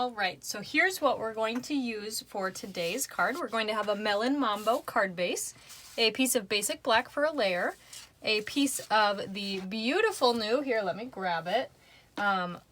All right, so here's what we're going to use for today's card. We're going to have a Melon Mambo card base, a piece of basic black for a layer, a piece of the beautiful new, here, let me grab it.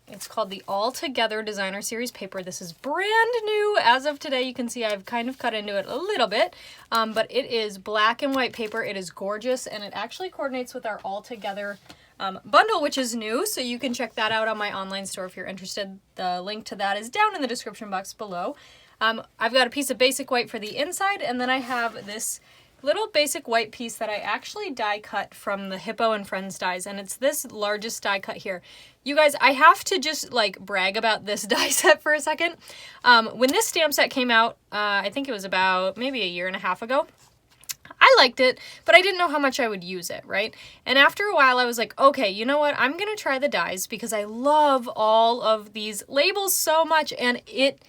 It's called the All Together Designer Series paper. This is brand new as of today. You can see I've kind of cut into it a little bit, but it is black and white paper. It is gorgeous, and it actually coordinates with our All Together bundle, which is new, so you can check that out on my online store if you're interested. The link to that is down in the description box below. I've got a piece of basic white for the inside, and then I have this little basic white piece that I actually die cut from the Hippo and Friends dies, and it's this largest die cut here. You guys, I have to just like brag about this die set for a second. When this stamp set came out, I think it was about maybe a year and a half ago, I liked it, but I didn't know how much I would use it, right? And after a while, I was like, okay, you know what? I'm going to try the dies because I love all of these labels so much, and it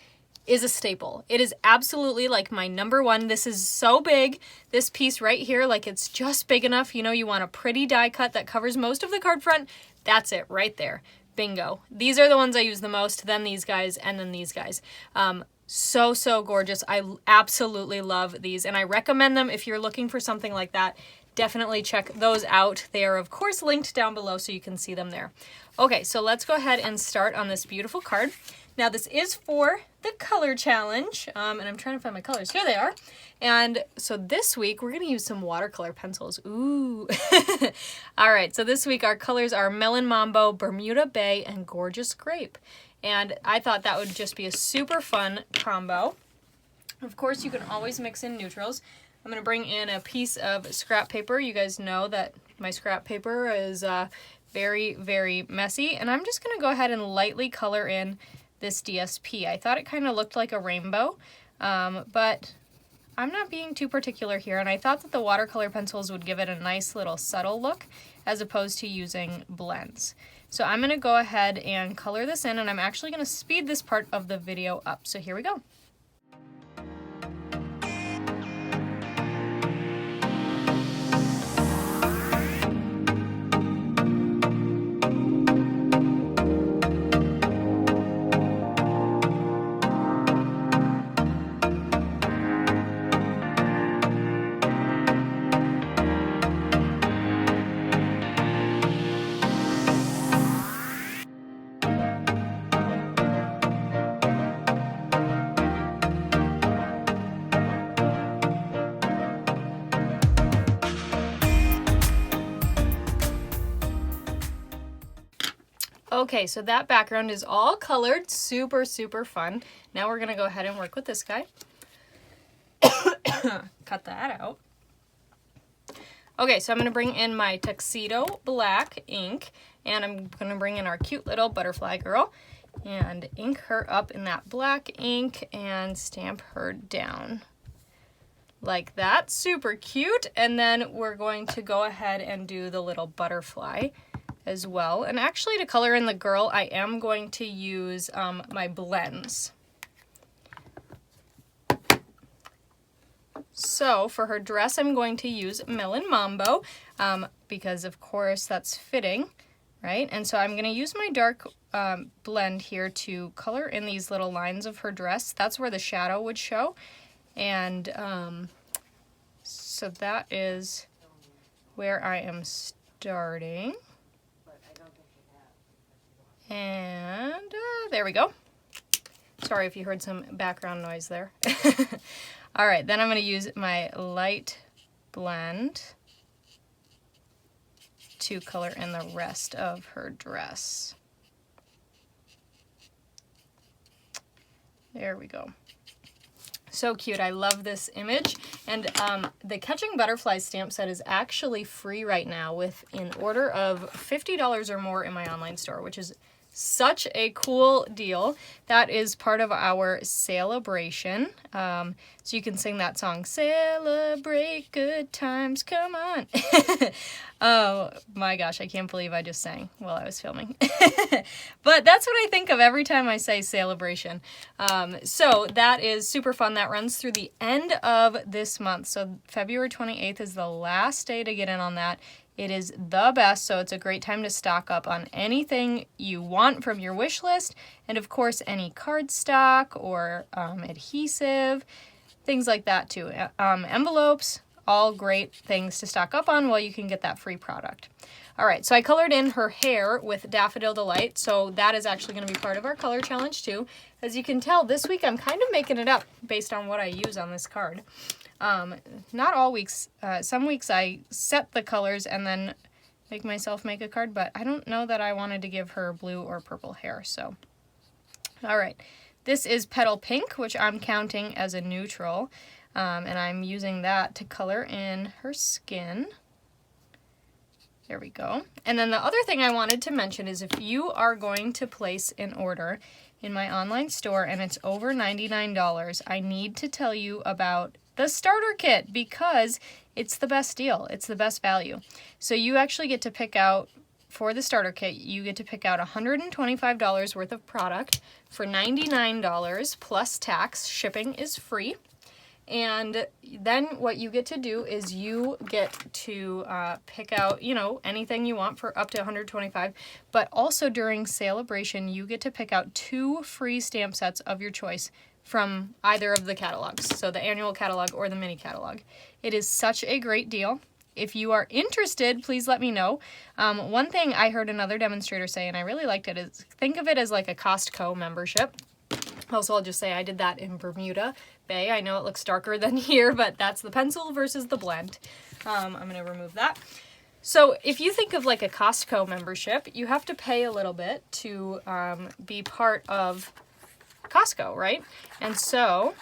is a staple. It is absolutely like my number one. This is so big, this piece right here, like it's just big enough. You know, you want a pretty die cut that covers most of the card front. That's it right there. Bingo. These are the ones I use the most, then these guys, and then these guys. So gorgeous. I absolutely love these, and I recommend them if you're looking for something like that. Definitely check those out. They are, of course, linked down below so you can see them there. Okay, so let's go ahead and start on this beautiful card. Now, this is for the color challenge, and I'm trying to find my colors. Here they are. And so this week, we're going to use some watercolor pencils. Ooh. All right, so this week, our colors are Melon Mambo, Bermuda Bay, and Gorgeous Grape. And I thought that would just be a super fun combo. Of course, you can always mix in neutrals. I'm going to bring in a piece of scrap paper. You guys know that my scrap paper is very messy. And I'm just going to go ahead and lightly color in this DSP. I thought it kind of looked like a rainbow, but I'm not being too particular here. And I thought that the watercolor pencils would give it a nice little subtle look as opposed to using blends. So I'm going to go ahead and color this in, and I'm actually going to speed this part of the video up. So here we go. Okay, so that background is all colored, super fun. Now we're gonna go ahead and work with this guy. Cut that out. Okay, so I'm gonna bring in my Tuxedo Black ink, and I'm gonna bring in our cute little butterfly girl and ink her up in that black ink and stamp her down like that. Super cute. And then we're going to go ahead and do the little butterfly as well. And actually, to color in the girl, I am going to use my blends. So for her dress, I'm going to use Melon Mambo because, of course, that's fitting, right? And so I'm going to use my dark blend here to color in these little lines of her dress. That's where the shadow would show. And so that is where I am starting. And there we go. Sorry if you heard some background noise there. All right, then I'm going to use my light blend to color in the rest of her dress. There we go. So cute. I love this image. And the Catching Butterflies stamp set is actually free right now with an order of $50 or more in my online store, which is such a cool deal. That is part of our Sale-a-Bration. So you can sing that song, celebrate good times, come on. Oh my gosh, I can't believe I just sang while I was filming. But that's what I think of every time I say Sale-a-Bration. So that is super fun. That runs through the end of this month. So February 28th is the last day to get in on that. It is the best, so it's a great time to stock up on anything you want from your wish list, and of course any cardstock or adhesive, things like that too. Envelopes, all great things to stock up on while you can get that free product. All right, so I colored in her hair with Daffodil Delight, so that is actually going to be part of our color challenge too. As you can tell, this week I'm kind of making it up based on what I use on this card. Not all weeks. Some weeks I set the colors and then make myself make a card, but I don't know that I wanted to give her blue or purple hair, so. All right, this is Petal Pink, which I'm counting as a neutral, and I'm using that to color in her skin. There we go. And then the other thing I wanted to mention is if you are going to place an order in my online store and it's over $99, I need to tell you about the starter kit because it's the best deal. It's the best value. So you actually get to pick out, for the starter kit, you get to pick out $125 worth of product for $99 plus tax. Shipping is free. And then what you get to do is you get to pick out, you know, anything you want for up to $125. But also during Sale-a-Bration, you get to pick out 2 free stamp sets of your choice from either of the catalogs, so the annual catalog or the mini catalog. It is such a great deal. If you are interested, please let me know. One thing I heard another demonstrator say, and I really liked it, is think of it as like a Costco membership. Also, I'll just say I did that in Bermuda Bay. I know it looks darker than here, but that's the pencil versus the blend. I'm going to remove that. So if you think of like a Costco membership, you have to pay a little bit to be part of Costco, right? And so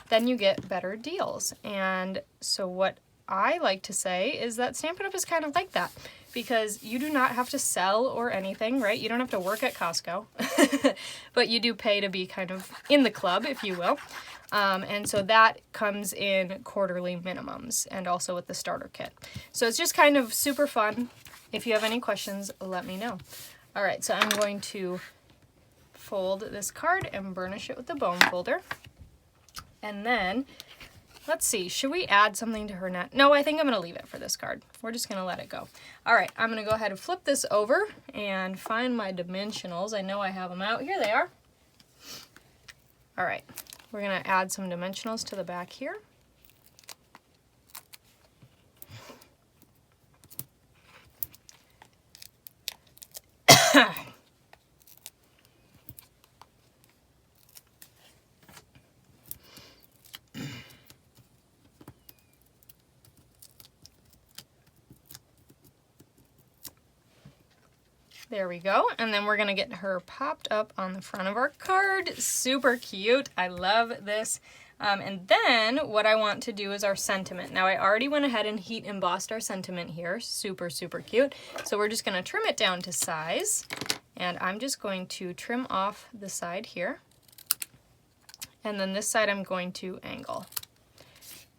then you get better deals. And so what I like to say is that Stampin' Up! Is kind of like that because you do not have to sell or anything, right? You don't have to work at Costco, but you do pay to be kind of in the club, if you will. And so that comes in quarterly minimums and also with the starter kit. So it's just kind of super fun. If you have any questions, let me know. All right, so I'm going to fold this card and burnish it with the bone folder. And then, let's see, should we add something to her net? No, I think I'm going to leave it for this card. We're just going to let it go. All right, I'm going to go ahead and flip this over and find my dimensionals. I know I have them out. Here they are. All right, we're going to add some dimensionals to the back here. There we go, and then we're gonna get her popped up on the front of our card. Super cute, I love this. And then what I want to do is our sentiment. Now I already went ahead and heat embossed our sentiment here, super, super cute. So we're just gonna trim it down to size, and I'm just going to trim off the side here. And then this side I'm going to angle.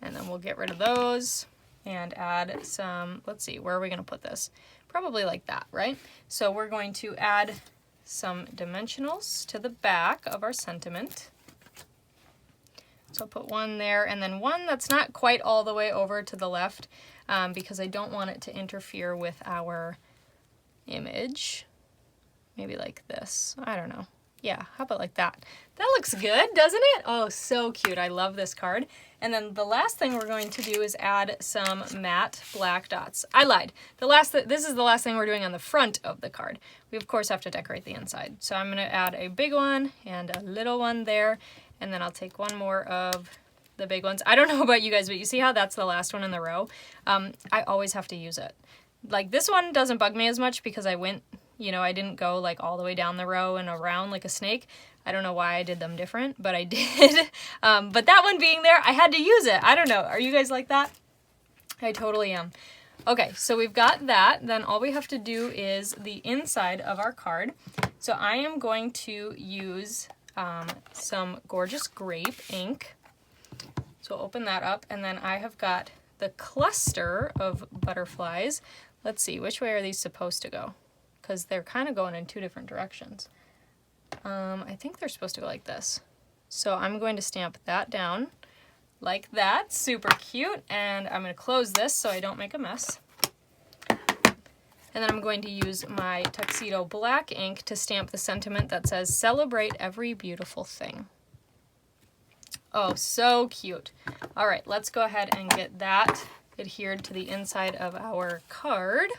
And then we'll get rid of those and add some, let's see, where are we gonna put this? Probably like that, right? So we're going to add some dimensionals to the back of our sentiment. So I'll put one there and then one that's not quite all the way over to the left because I don't want it to interfere with our image. Maybe like this, I don't know. Yeah, how about like that? That looks good, doesn't it? Oh, so cute. I love this card. And then the last thing we're going to do is add some matte black dots. I lied. This is the last thing we're doing on the front of the card. We, of course, have to decorate the inside. So I'm going to add a big one and a little one there. And then I'll take one more of the big ones. I don't know about you guys, but you see how that's the last one in the row? I always have to use it. Like this one doesn't bug me as much because I went, you know, I didn't go like all the way down the row and around like a snake. I don't know why I did them different, but I did. But that one being there, I had to use it. I don't know. Are you guys like that? I totally am. Okay, so we've got that. Then all we have to do is the inside of our card. So I am going to use some gorgeous grape ink. So open that up, and then I have got the cluster of butterflies. Let's see, which way are these supposed to go? Because they're kind of going in two different directions. I think they're supposed to go like this. So I'm going to stamp that down like that. Super cute. And I'm going to close this so I don't make a mess. And then I'm going to use my Tuxedo black ink to stamp the sentiment that says, "Celebrate every beautiful thing." Oh, so cute. All right, let's go ahead and get that adhered to the inside of our card.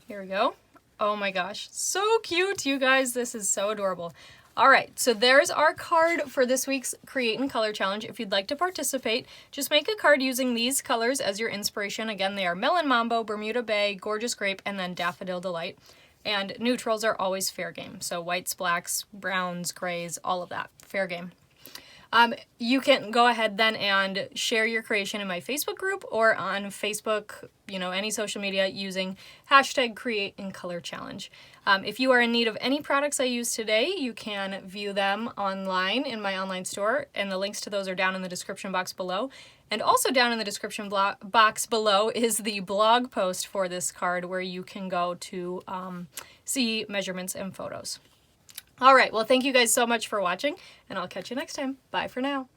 Here we go. Oh my gosh, so cute, you guys. This is so adorable. All right, so there's our card for this week's Create and Color Challenge. If you'd like to participate, just make a card using these colors as your inspiration. Again, they are Melon Mambo, Bermuda Bay, Gorgeous Grape, and then Daffodil Delight. And neutrals are always fair game. So whites, blacks, browns, grays, all of that, fair game. You can go ahead then and share your creation in my Facebook group or on Facebook, you know, any social media using hashtag Create and Color Challenge. If you are in need of any products I use today, you can view them online in my online store, and the links to those are down in the description box below. And also down in the description box below is the blog post for this card where you can go to see measurements and photos. All right, well, thank you guys so much for watching, and I'll catch you next time. Bye for now.